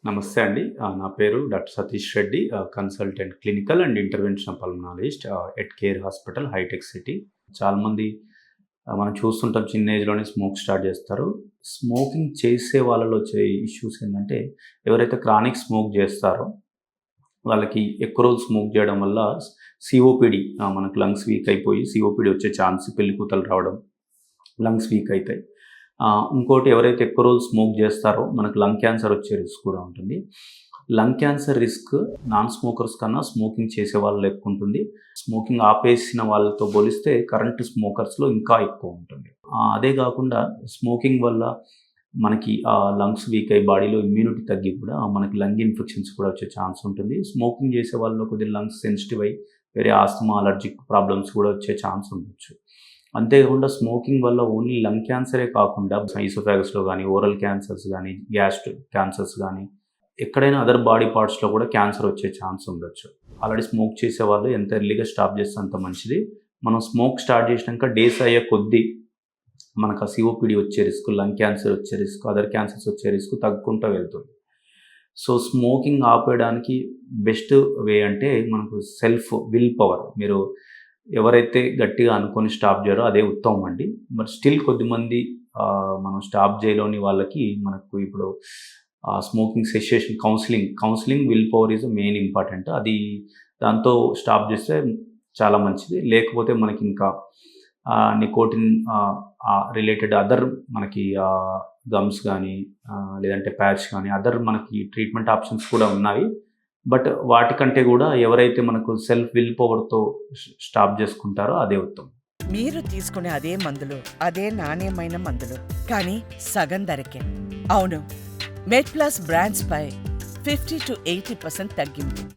నమస్తే అండి. నా పేరు doctor Satish Reddy. Consultant clinical and interventional pulmonologist at Care hospital Hitec City. చాలామంది మనం చూస్తుంటాం చిన్న ఏజ్‌లోనే స్మోక్ స్టార్ట్ చేస్తారు. స్మోకింగ్ చేసే వాళ్ళలో వచ్చే ఇష్యూస్ ఏందంటే, ఎవరైతే క్రానిక్ స్మోక్ చేస్తారో వాళ్ళకి ఎక్కువ రోజులు స్మోక్ చేయడం వల్ల సీఓపీడీ, మనకు లంగ్స్ వీక్ అయిపోయి సీఓపీడీ వచ్చే ఛాన్స్, పెళ్ళికూతలు రావడం, లంగ్స్ వీక్ అయితాయి. ఇంకోటి ఎవరైతే ఎక్కువ రోజులు స్మోక్ చేస్తారో మనకు లంగ్ క్యాన్సర్ వచ్చే రిస్క్ కూడా ఉంటుంది. Lung cancer risk non smokers కన్నా స్మోకింగ్ చేసే వాళ్ళలో ఎక్కువ ఉంటుంది. స్మోకింగ్ ఆపేసిన వాళ్ళతో పోలిస్తే కరెంట్ స్మోకర్స్‌లో ఇంకా ఎక్కువ ఉంటుంది. అదే కాకుండా స్మోకింగ్ వల్ల మనకి లంగ్స్ వీక్ అయ్యి బాడీలో ఇమ్యూనిటీ తగ్గి కూడా మనకి లంగ్ ఇన్ఫెక్షన్స్ కూడా వచ్చే ఛాన్స్ ఉంటుంది. స్మోకింగ్ చేసే వాళ్ళలో కొద్దిగా లంగ్స్ సెన్సిటివ్ అయ్యి వేరే ఆస్తమా, అలర్జిక్ ప్రాబ్లమ్స్ కూడా వచ్చే ఛాన్స్ ఉండొచ్చు. అంతేకాకుండా స్మోకింగ్ వల్ల ఓన్లీ లంగ్ క్యాన్సరే కాకుండా ఈసోఫాగస్‌లో గానీ, ఓరల్ క్యాన్సర్స్ గానీ, గ్యాస్ట్రిక్ క్యాన్సర్స్ గానీ, ఎక్కడైనా అదర్ బాడీ పార్ట్స్‌లో కూడా క్యాన్సర్ వచ్చే ఛాన్స్ ఉండొచ్చు. ఆల్రెడీ స్మోక్ చేసేవాళ్ళు ఎంత ఎర్లీగా స్టాప్ చేస్తే అంత మంచిది. మనం స్మోక్ స్టార్ట్ చేసినాక డేస్ అయ్యే కొద్దీ మనకు ఆ సీఓపీడీ వచ్చే రిస్క్, లంగ్ క్యాన్సర్ వచ్చే రిస్క్, అదర్ క్యాన్సర్స్ వచ్చే రిస్క్ తగ్గుకుంటూ వెళ్తుంది. సో, స్మోకింగ్ ఆపేయడానికి బెస్ట్ వే అంటే మనకు సెల్ఫ్ విల్ పవర్. మీరు ఎవరైతే గట్టిగా అనుకోని స్టాప్ చేయరో అదే ఉత్తమం అండి. బట్ స్టిల్ కొద్దిమంది మనం స్టాప్ చేయలేని వాళ్ళకి మనకు ఇప్పుడు smoking cessation counselling will power is main important. అది దాంతో స్టాప్ చేస్తే చాలా మంచిది. లేకపోతే మనకి ఇంకా నికోటిన్ రిలేటెడ్ అదర్ మనకి గమ్స్ కానీ, లేదంటే ప్యాచ్ కానీ అదర్ మనకి ట్రీట్మెంట్ ఆప్షన్స్ కూడా ఉన్నాయి. బట్ వాటికంటే కూడా ఎవరైతే మనకు సెల్ఫ్ విల్ పవర్‌తో స్టాప్ చేసుకుంటారో అదే ఉత్తమం. మీరు తీసుకునే అదే మందులు, అదే నాణ్యమైన మందులు, కానీ సగం ధరకే. అవును, మెడ్ ప్లస్ బ్రాండ్స్ పై 50-80% తగ్గింపు.